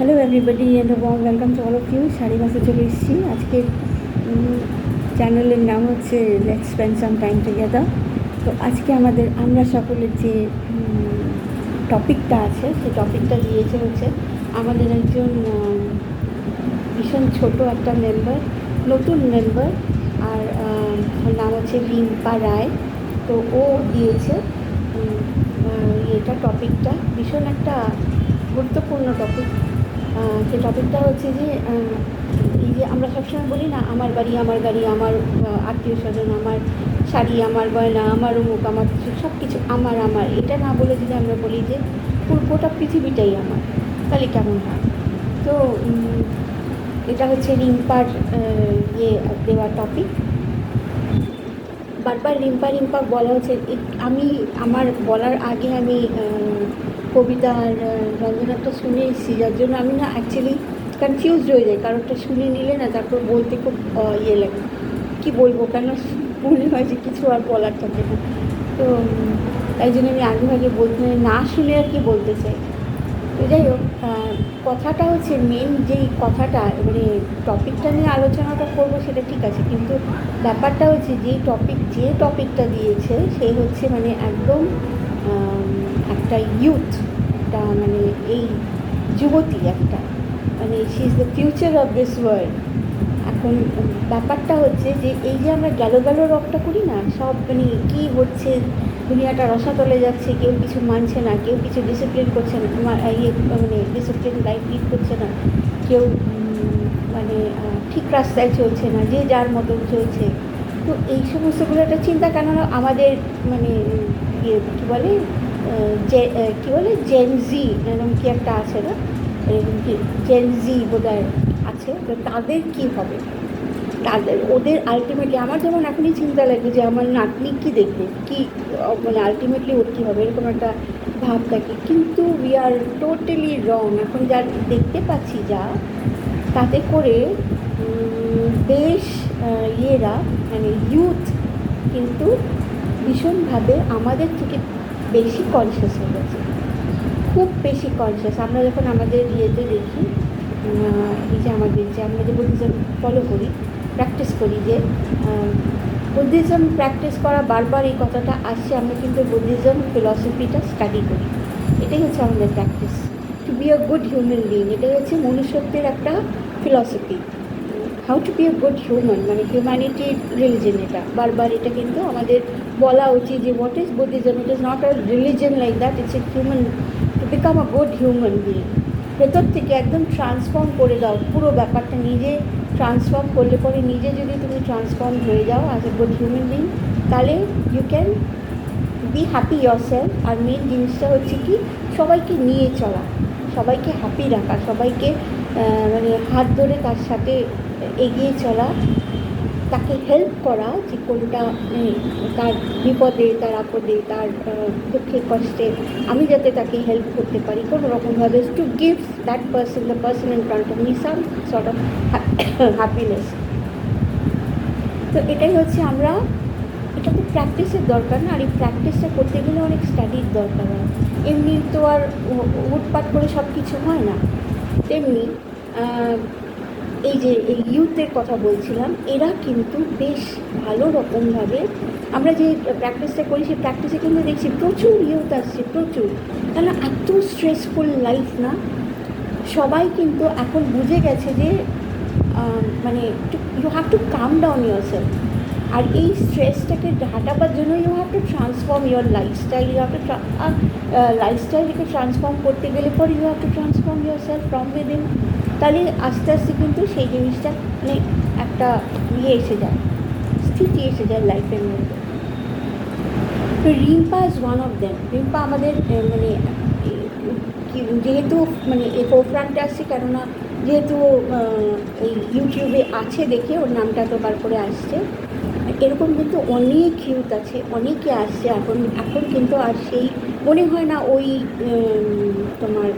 Hello everybody and warm welcome to all of you. শাড়ি মাসে চলে এসেছি। আজকের চ্যানেলের নাম হচ্ছে let's spend some time together. তো আজকে আমরা সকলের যে টপিকটা আছে সেই টপিকটা দিয়েছে হচ্ছে আমাদের একজন ভীষণ ছোট একটা মেম্বার, নতুন মেম্বার, আর ওর নাম হচ্ছে রিম্পা রায়। তো ও দিয়েছে এটা টপিকটা, ভীষণ একটা গুরুত্বপূর্ণ টপিক। সে টপিকটা হচ্ছে যে এই যে আমরা সবসময় বলি না, আমার বাড়ি, আমার গাড়ি, আমার আত্মীয় স্বজন, আমার শাড়ি, আমার গয়না, আমার অমুক, আমার কিছু, সব কিছু আমার আমার, এটা না বলে যদি আমরা বলি যে পুরোটা পৃথিবীটাই আমার, তাহলে কেমন হয়? তো এটা হচ্ছে রিম্পার দেওয়া টপিক। বারবার রিম্পা রিম্পা বলা হচ্ছে। আমার বলার আগে আমি কবিতা আর রঞ্জনাটা শুনে এসেছি, যার জন্য আমি না অ্যাকচুয়ালি কনফিউজড হয়ে যাই। কারোরটা শুনে নিলে না তারপর বলতে খুব ইয়ে লাগে, কী বলবো, কেন মনে হয় যে কিছু আর বলার থাকে না। তো তাই জন্য আমি আগে বলতে না শুনে আর কি বলতে চাই। তো যাই হোক, কথাটা হচ্ছে মেন যেই কথাটা, মানে টপিকটা নিয়ে আলোচনাটা করবো সেটা ঠিক আছে, কিন্তু ব্যাপারটা হচ্ছে যে টপিকটা দিয়েছে সে হচ্ছে মানে একদম একটা ইউথ, একটা মানে এই যুবতী একটা, মানে she is the future of this world. এখন ব্যাপারটা হচ্ছে যে এই যে আমরা গেল রকটা করি না, সব মানে কী হচ্ছে, দুনিয়াটা রসাতলে যাচ্ছে, কেউ কিছু মানছে না, কেউ কিছু ডিসিপ্লিন করছে না, মানে ডিসিপ্লিন লাইফ লিড করছে না, কেউ মানে ঠিক রাস্তায় চলছে না, যে যার মতন চলছে। তো এই সমস্তগুলো একটা চিন্তা, কেননা আমাদের মানে কী বলে জেনজি, এরকম কি একটা আছে না, এরকম কি জেনজি বোধহয় আছে। তো তাদের কী হবে, ওদের আলটিমেটলি, আমার যেমন এখনই চিন্তা লাগে যে আমার নাতনি কী দেখবে, কী মানে আলটিমেটলি ওর কী হবে, এরকম একটা ভাব থাকে। কিন্তু উই আর টোটালি রং। এখন যা দেখতে পাচ্ছি, যা তাতে করে বেশ ইয়েরা মানে ইউথ কিন্তু ভীষণভাবে আমাদের থেকে বেশি কনসিয়াস হয়ে গেছে, খুব বেশি কনসিয়াস। আমরা যখন আমাদের ইয়েতে দেখি, এই যে আমরা যে বুদ্ধিজম ফলো করি, প্র্যাকটিস করি, যে বুদ্ধিজম প্র্যাকটিস করা, বারবার এই কথাটা আসছে, আমরা কিন্তু বুদ্ধিজম ফিলসফিটা স্টাডি করি। এটাই হচ্ছে আমাদের practice, to be a good human being. এটাই হচ্ছে মনুষ্যত্বের একটা philosophy, how to be a good human, মানে হিউম্যানিটি রিলিজন। এটা বারবার এটা কিন্তু আমাদের বলা উচিত যে what is Buddhism. It is not a religion like that, it's a human, to become a good human being. ভেতর থেকে একদম ট্রান্সফর্ম করে দাও পুরো ব্যাপারটা, নিজে ট্রান্সফর্ম করলে পরে, নিজে যদি তুমি ট্রান্সফর্ম হয়ে যাও as a good human being, তাহলে you can be happy yourself. আর মেন জিনিসটা হচ্ছে কি, সবাইকে নিয়ে চলা, সবাইকে হ্যাপি রাখা, সবাইকে মানে হাত ধরে তার সাথে এগিয়ে চলা, তাকে হেল্প করা, যে কোনটা তার বিপদে, তার আপদে, তার দুঃখে কষ্টে আমি যাতে তাকে হেল্প করতে পারি কোনো রকমভাবে, to give that person, the person in front of me, some sort of happiness. তো এটাই হচ্ছে এটা তো প্র্যাকটিসের দরকার না, আর এই প্র্যাকটিসটা করতে গেলে অনেক স্টাডির দরকার হয়। এমনি তো আর উটপাট করে সব কিছু হয় না। তেমনি এই যে এই ইউথের কথা বলছিলাম, এরা কিন্তু বেশ ভালো রকমভাবে, আমরা যে প্র্যাকটিসটা করি সেই প্র্যাকটিসে কিন্তু দেখছি প্রচুর ইউথ আসছে, প্রচুর। কেন এত স্ট্রেসফুল লাইফ না, সবাই কিন্তু এখন বুঝে গেছে যে মানে you have to calm down yourself. আর এই স্ট্রেসটাকে হাঁটাবার জন্য you have to transform your lifestyle. You have to লাইফস্টাইলকে ট্রান্সফর্ম করতে গেলে পরে you have to transform yourself from within. তাহলে আস্তে আস্তে কিন্তু সেই জিনিসটা মানে একটা এসে যায়, স্থিতি এসে যায় লাইফের মধ্যে। তো Rimpa is one of them. Rimpa আমাদের মানে যেহেতু মানে এই ফোরফ্রন্টে আসছে, কেননা যেহেতু এই ইউটিউবে আছে দেখে ওর নামটা তো বার করে আসছে। এরকম কিন্তু অনেক ইউথ আছে, অনেকে আসছে এখন কিন্তু আর সেই মনে হয় না। ওই তোমার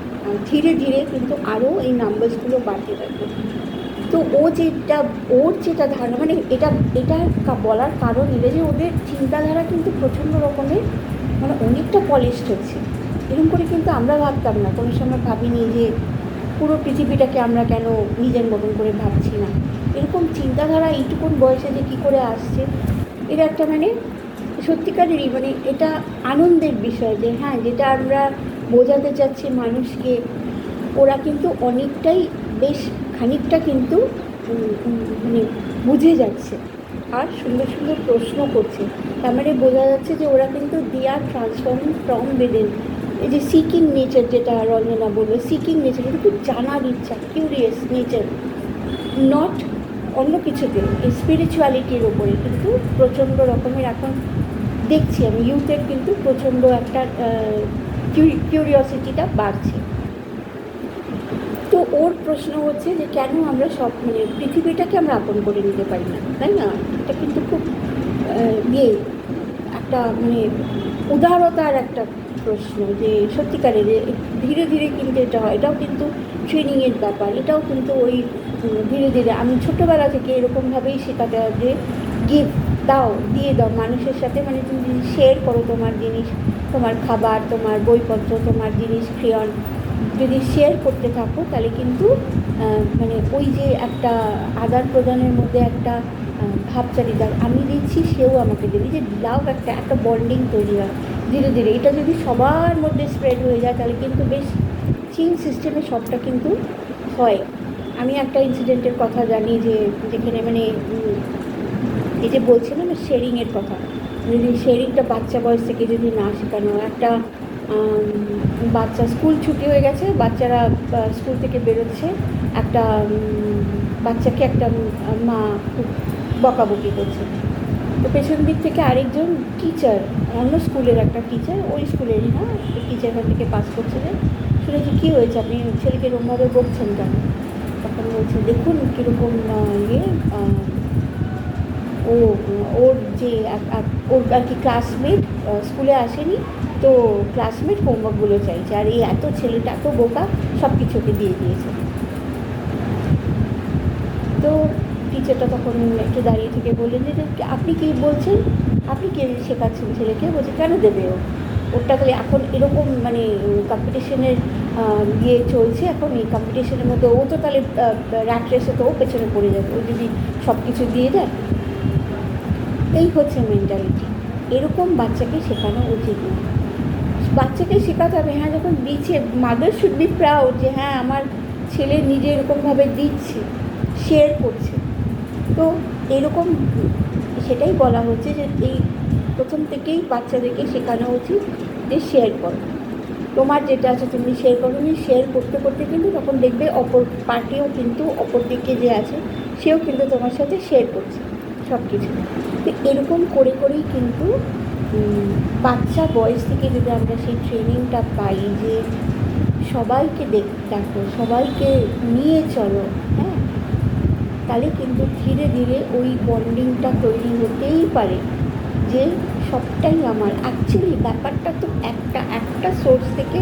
ধীরে ধীরে কিন্তু আরও এই নাম্বারসগুলো বাড়তে থাকবে। তো ওর যেটা ধারণা, মানে এটা বলার কারণ এটা যে ওদের চিন্তাধারা কিন্তু প্রচণ্ড রকমের মানে অনেকটা পলিশড হচ্ছে। এরকম করে কিন্তু আমরা ভাবতাম না, কোনো সময় ভাবিনি যে পুরো পৃথিবীটাকে আমরা কেন নিজের মতন করে ভাবছি না? এরকম চিন্তাধারা এইটুকুন বয়সে যে কী করে আসছে, এটা একটা মানে সত্যিকারেরই মানে এটা আনন্দের বিষয় যে হ্যাঁ, যেটা আমরা বোঝাতে চাচ্ছি মানুষকে, ওরা কিন্তু অনেকটাই বেশ খানিকটা কিন্তু মানে বুঝে যাচ্ছে আর সুন্দর সুন্দর প্রশ্ন করছে। তার মানে বোঝা যাচ্ছে যে ওরা কিন্তু they R transforming from within. এই যে সিকিং নেচার, যেটা রঞ্জনা বললো, সিকিং নেচার, কিন্তু জানার ইচ্ছা, কিউরিয়াস নেচার, নট অন্য কিছুতে, এই স্পিরিচুয়ালিটির ওপরে কিন্তু প্রচণ্ড রকমের এখন দেখছি আমি ইউথের কিন্তু প্রচণ্ড একটা কিউরিওসিটিটা বাড়ছে। তো ওর প্রশ্ন হচ্ছে যে কেন আমরা সব মানে পৃথিবীটাকে আমরা আপন করে নিতে পারি না, তাই না? এটা কিন্তু খুব একটা মানে উদারতার একটা প্রশ্ন, যে সত্যিকারের ধীরে ধীরে কিন্তু এটা হয়, এটাও কিন্তু ট্রেনিংয়ের ব্যাপার, এটাও কিন্তু ওই ধীরে ধীরে আমি ছোটোবেলা থেকে এরকমভাবেই শেখাতে হয় যে গিভ, দাও, দিয়ে দাও মানুষের সাথে, মানে তুমি যদি শেয়ার করো তোমার জিনিস, তোমার খাবার, তোমার বইপত্র, তোমার জিনিস ক্রেয়ন যদি শেয়ার করতে থাকো, তাহলে কিন্তু মানে ওই যে একটা আদান প্রদানের মধ্যে একটা ভাবচারিতা, আমি দিচ্ছি সেও আমাকে দেবে, যে লাভ একটা বন্ডিং তৈরি হয় ধীরে ধীরে। এটা যদি সবার মধ্যে স্প্রেড হয়ে যায় তাহলে কিন্তু বেশ চেইন সিস্টেমে সবটা কিন্তু হয়। আমি একটা ইনসিডেন্টের কথা জানি যে যেখানে মানে এই যে বলছিলাম না শেয়ারিংয়ের কথা, যদি শেয়ারিংটা বাচ্চা বয়স থেকে যদি না শেখানো, একটা বাচ্চা স্কুল ছুটি হয়ে গেছে, বাচ্চারা স্কুল থেকে বেরোচ্ছে, একটা বাচ্চাকে একটা মা খুব বকাবকি করছে, তো পেছন দিক থেকে আরেকজন টিচার, অন্য স্কুলের একটা টিচার, ওই স্কুলেরই না, টিচার এখান থেকে পাস করছিলেন, শুনেছি কী হয়েছে, আপনি ছেলেকে এরকমভাবে বকছেন কেন? তখন বলছে দেখুন কীরকম ও ওর যে ওর আর কি ক্লাসমেট স্কুলে আসেনি, তো ক্লাসমেট হোমওয়ার্কগুলো চাইছে, আর এই এত ছেলেটা এত বোকা, সব কিছুকে দিয়ে দিয়েছে। তো টিচারটা তখন একটু দাঁড়িয়ে থেকে বললেন যে আপনি কী বলছেন, আপনি কে শেখাচ্ছেন ছেলেকে? বলছে কেন দেবে ও, ওরটা তাহলে এখন এরকম মানে কম্পিটিশনের ইয়ে চলছে, এখন এই কম্পিটিশনের মধ্যে ও তো তাহলে র্যাট রেসে তো ও পেছনে পড়ে যাবে, ও যদি সব কিছু দিয়ে দেয়। এই হচ্ছে মেন্টালিটি, এরকম বাচ্চাকে শেখানো উচিত না। বাচ্চাকে শেখাতে হবে হ্যাঁ, যখন দিচ্ছে মাদার শুড বি প্রাউড যে হ্যাঁ আমার ছেলে নিজে এরকমভাবে দিচ্ছে, শেয়ার করছে। তো এরকম সেটাই বলা হচ্ছে যে এই প্রথম থেকেই বাচ্চাদেরকে শেখানো উচিত যে শেয়ার করো, তোমার যেটা আছে তুমি শেয়ার করো, শেয়ার করতে করতে কিন্তু তখন দেখবে অপর পার্টিও কিন্তু অপর দিকে যে আছে সেও কিন্তু তোমার সাথে শেয়ার করছে সব কিছু। তো এরকম করে করেই কিন্তু বাচ্চা বয়স থেকে যদি আমরা সেই ট্রেনিংটা পাই যে সবাইকে দেখো, সবাইকে নিয়ে চলো, হ্যাঁ, তাহলে কিন্তু ধীরে ধীরে ওই বন্ডিংটা তৈরি হতেই পারে যে সবটাই আমার। অ্যাকচুয়ালি ব্যাপারটা তো একটা সোর্স থেকে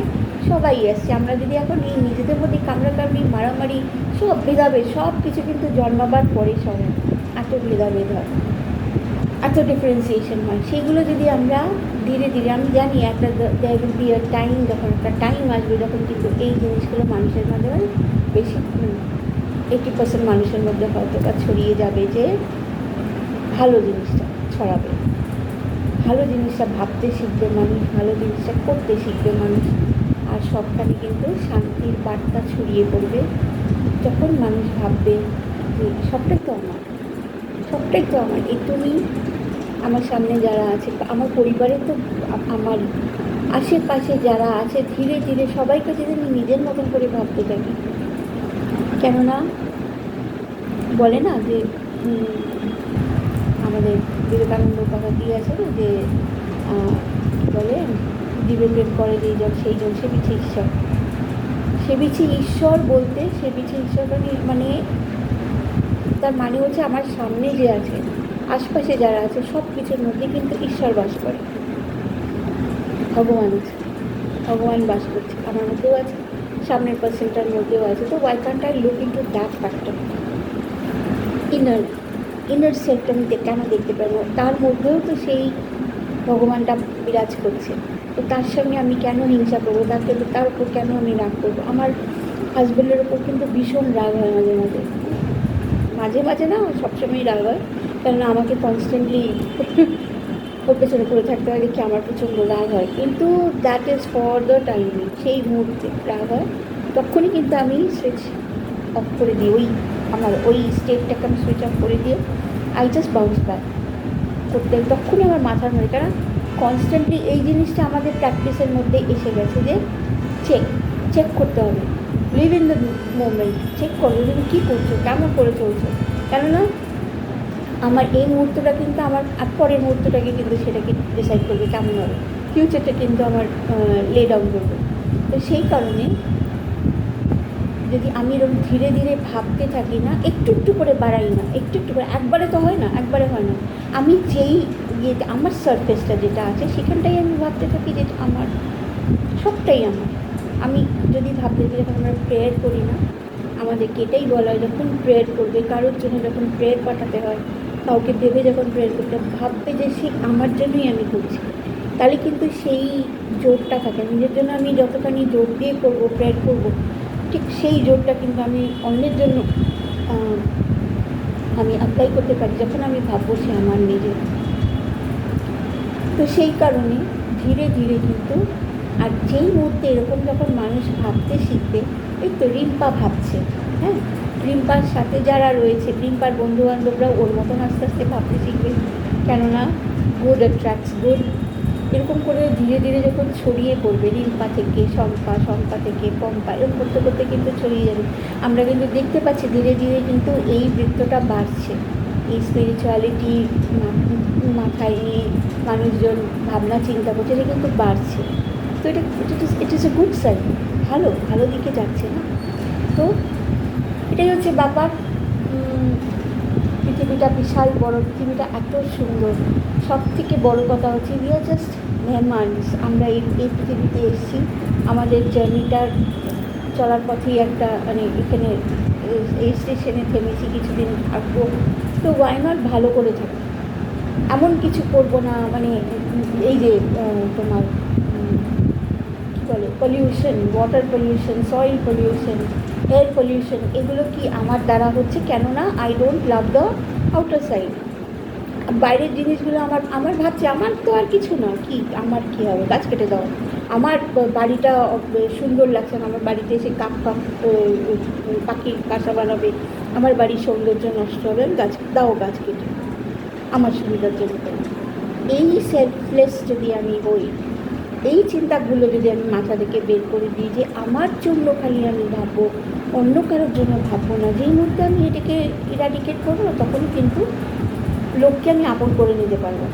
সবাই আসছে। আমরা যদি এখন এই নিজেদের মধ্যে কামড়াকামড়ি, মারামারি, সব ভেদাভেদ, সব কিছু কিন্তু জন্মাবার পরে সবাই এত ভেদাভেদ হয়, এত ডিফারেন্সিয়েশন হয়, সেগুলো যদি আমরা ধীরে ধীরে, আমি জানি একটা there will be a time, যখন একটা টাইম আসবে যখন কিন্তু এই জিনিসগুলো মানুষের মধ্যে বেশি 80% মানুষের মধ্যে হয়তো বা ছড়িয়ে যাবে, যে ভালো জিনিসটা ছড়াবে, ভালো জিনিসটা ভাবতে শিখবে মানুষ, ভালো জিনিসটা করতে শিখবে মানুষ, আর সবখানে কিন্তু শান্তির বার্তা ছড়িয়ে পড়বে যখন মানুষ ভাববে যে সবটাই তো আমার, সবটাই তো আমার, এই তুমি আমার সামনে যারা আছে, আমার পরিবারে তো আমার আশেপাশে যারা আছে, ধীরে ধীরে সবাইকে যদি আমি নিজের মতন করে ভাবতে থাকি, কেননা বলে না যে আমাদের বিবেকানন্দ কথা দিয়ে আছে না যে বলে দিবে প্রেম করে যেইজন সেইজন সে বিছে ঈশ্বর, সে বিছে ঈশ্বর বলতে, সে বিছে ঈশ্বর মানে তার মানে হচ্ছে আমার সামনে যে আছে, আশপাশে যারা আছে, সব কিছুর মধ্যে কিন্তু ঈশ্বর বাস করে, ভগবান আছে, ভগবান বাস করছে, আমার মধ্যেও আছে, সামনের পার্সেন্টার মধ্যেও আছে। তো why can't I look into that factor, inner সেলফটা আমি কেন দেখতে পারবো? তার মধ্যেও তো সেই ভগবানটা বিরাজ করছে, তো তার সঙ্গে আমি কেন হিংসা করবো, তার উপর কেন আমি রাগ করবো? আমার হাজব্যান্ডের ওপর কিন্তু ভীষণ রাগ হয় মাঝে মাঝে, মাঝে মাঝে না, সবসময়ই রাগ হয়, কেননা আমাকে কনস্ট্যান্টলি ওর পেছনে পড়ে থাকতে হয় দেখি আমার প্রচণ্ড রাগ হয়। কিন্তু that is for the timing, সেই মুহূর্তে রাগ হয়, তখনই কিন্তু আমি সুইচ অফ করে দিই, আমার ওই স্টেটটাকে আমি সুইচ অফ করে দিয়ে আই জাস্ট বাউন্স ব্যাক করতে, তখনই আমার মাথার মধ্যে, কারণ কনস্ট্যান্টলি এই জিনিসটা আমাদের প্র্যাকটিসের মধ্যে এসে গেছে যে চেক করতে হবে, live in the moment, check করো তুমি কী করছো, কেমন করে চলছো, কেননা আমার এই মুহূর্তটা কিন্তু আমার পরের মুহূর্তটাকে কিন্তু সেটাকে ডিসাইড করবে কেমন হবে, ফিউচারটা কিন্তু আমার লে ডাউন করবে। তো সেই কারণে যদি আমি এরকম ধীরে ধীরে ভাবতে থাকি না, একটু একটু করে বাড়াই না, একটু একটু করে, একবারে তো হয় না, একবারে হয় না, আমি যেই আমার সারফেসটা যেটা আছে সেখানটাই আমি ভাবতে থাকি যে আমার সবটাই আমার। আমি যদি ভাবতে থাকি, যখন আমরা প্রেয়ার করি না, আমাদেরকে এটাই বলা হয় যখন প্রেয়ার করবে, কারোর জন্য যখন প্রেয়ার পাঠাতে হয়, কাউকে ভেবে যখন প্রেয়ার করতে ভাববে যে সে আমার জন্যই আমি করছি, তাহলে কিন্তু সেই জোরটা থাকে। নিজের জন্য আমি যতখানি জোর দিয়ে করবো, প্রেয়ার করবো, ঠিক সেই জোরটা কিন্তু আমি অন্যের জন্য আমি অ্যাপ্লাই করতে পারি যখন আমি ভাববো সে আমার নিজের। তো সেই কারণে ধীরে ধীরে কিন্তু, আর যেই মুহূর্তে এরকম যখন মানুষ ভাবতে শিখবে, এই তো রিম্পা ভাবছে, হ্যাঁ, রিম্পার সাথে যারা রয়েছে, রিম্পার বন্ধুবান্ধবরাও ওর মতন আস্তে আস্তে ভাবতে শিখবে, কেননা গুড অ্যাট্রাক্টস গুড, এরকম করে ধীরে ধীরে যখন ছড়িয়ে পড়বে, রিম্পা থেকে শম্পা, শম্পা থেকে পম্পা, এরকম করতে করতে কিন্তু ছড়িয়ে যাবে। আমরা কিন্তু দেখতে পাচ্ছি ধীরে ধীরে কিন্তু এই বৃত্তটা বাড়ছে, এই স্পিরিচুয়ালিটি মাথায় নিয়ে মানুষজন ভাবনা চিন্তা করছে, এটা কিন্তু বাড়ছে। তো it is a good sign, ভালো ভালো দিকে যাচ্ছে না। তো এটাই হচ্ছে ব্যাপার। পৃথিবীটা বিশাল বড়, পৃথিবীটা এত সুন্দর, সব থেকে বড় কথা হচ্ছে উই আর জাস্ট মেহমানস, আমরা এই পৃথিবীতে এসেছি, আমাদের জার্নিটার চলার পথেই একটা মানে এখানে এই স্টেশনে থেমেছি, কিছুদিন থাকবো, তো ওয়াই নট ভালো করে থাকবো, এমন কিছু করবো না, মানে এই যে তোমার কী বলে pollution, water pollution, soil pollution, air pollution, এগুলো কি আমার দ্বারা হচ্ছে, কেননা I don't love the outer side, বাইরের জিনিসগুলো আমার ভাবছি আমার তো আর কিছু না, কি আমার কী হবে, গাছ কেটে দাও, আমার বাড়িটা সুন্দর লাগছে না, আমার বাড়িতে এসে কাক পাখির বাসা বানাবে, আমার বাড়ির সৌন্দর্য নষ্ট হবে, গাছ দাও, গাছ কেটে আমার সুবিধার জন্য। এই সেলফলেস যদি আমি হই, এই চিন্তাগুলো যদি আমি মাথা থেকে বের করে দিই যে আমার জন্য খালি আমি ভাববো, অন্য কারোর জন্য ভাববো না, যেই মুহূর্তে আমি এটাকে ইরাডিকেট করবো, তখন কিন্তু লোককে আমি আপন করে নিতে পারবো,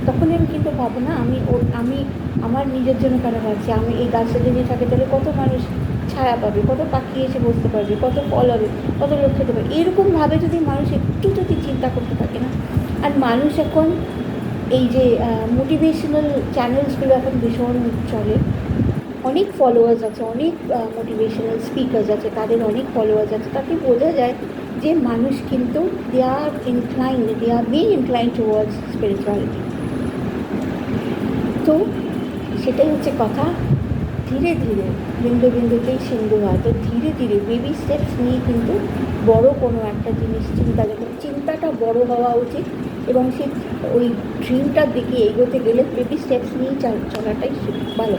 তখনই আমি কিন্তু ভাববো না আমি আমার নিজের জন্য কেন ভাবছি, আমি এই গাছটা যদি থাকে তাহলে কত মানুষ ছায়া পাবে, কত পাখি এসে বসতে পারবে, কত ফল হবে, কত লোক খেতে পারবে, এরকমভাবে যদি মানুষ একটু যদি চিন্তা করতে থাকে না। আর মানুষ এখন এই যে মোটিভেশনাল চ্যানেলসগুলো এখন ভীষণ চলে, অনেক ফলোয়ার্স আছে, অনেক মোটিভেশনাল স্পিকার্স আছে, তাদের অনেক ফলোয়ার্স আছে, তাতে বোঝা যায় যে মানুষ কিন্তু they are being inclined towards spirituality. তো সেটাই হচ্ছে কথা, ধীরে ধীরে বিন্দু বিন্দুতেই সিন্ধু হয়, তো ধীরে ধীরে বেবি স্টেপস নিয়ে কিন্তু বড় কোনো একটা জিনিস চিন্তাটা বড় হওয়া উচিত, এবং সেই ওই ড্রিমটার দিকে এগোতে গেলে বেবি স্টেপস নিয়েই চলাটাই ভালো।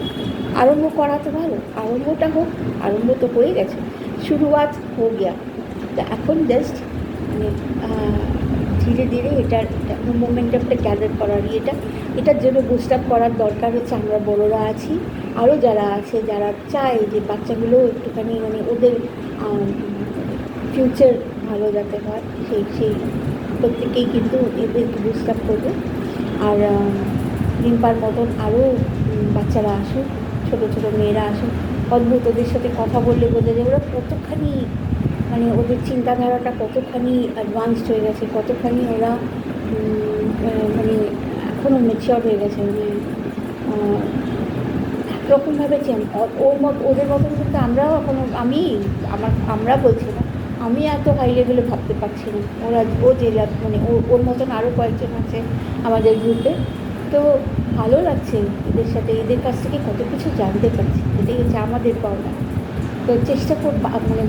আরম্ভ করা তো ভালো, আরম্ভটা হোক, আরম্ভ তো হয়ে গেছে, শুরুয়াত হো গিয়া, তো এখন জাস্ট মানে ধীরে ধীরে এটার মোমেন্টামটা গ্যাদার করার, এটার জন্য বুস্ট আপ করার দরকার হচ্ছে আমরা বড়রা আছি, আরও যারা আছে, যারা চায় যে বাচ্চাগুলো একটুখানি মানে ওদের ফিউচার ভালো যাতে হয়, সেই প্রত্যেকেই কিন্তু এদেরকে বুস্ট আপ করবে। আর রিম্পার মতন আরও বাচ্চারা আসুক, ছোটো ছোটো মেয়েরা আসুক, অদ্ভুত, ওদের সাথে কথা বললে বোঝা যায় ওরা কতখানি মানে ওদের চিন্তাধারাটা কতখানি অ্যাডভান্সড হয়ে গেছে, কতখানি ওরা মানে এখনও ম্যাচিওর হয়ে গেছে, মানে একরকমভাবে ওদের মতন কিন্তু আমরাও এখনও আমরা বলছি না, আমি এত হাই লেভেলে ভাবতে পারছি না, ও যে মানে ওর মতন আরও কয়েকজন আছে আমাদের গ্রুপে, তো ভালো লাগছে এদের সাথে, এদের কাছ থেকে কত কিছু জানতে পারছি, এটাই হচ্ছে আমাদের পাওনা। তো চেষ্টা করবো মানে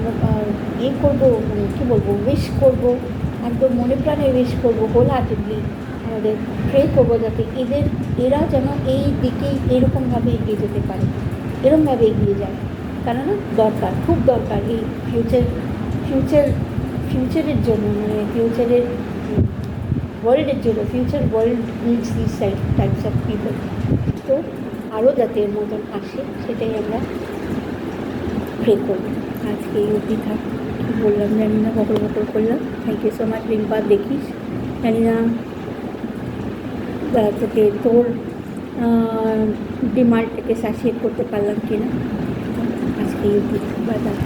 ইয়ে করবো, মানে কী বলবো, উইশ করবো, একদম মনে প্রাণে উইশ করবো, হোল হার্টেডলি আমাদের প্রে করবো যাতে এরা যেন এই দিকেই এরকমভাবে এগিয়ে যেতে পারে, এরকমভাবে এগিয়ে যায়। কেননা দরকার, খুব দরকার এই ফিউচারের জন্য, মানে ফিউচারের ওয়ার্ল্ডের জন্য। Future world needs this types of people. তো আরও যাতে এর মতন আসে সেটাই আমরা প্রে করবো। আজকে এই অবধি থাক, কী বললাম জানি না, বকর বকর করলাম। Thank you so much. Rimpa দেখিস, জানি না তোকে তোর ডিমান্ডটাকে সাসিয়েট করতে পারলাম কিনা। আজকে এই অবধি, বাই বাই।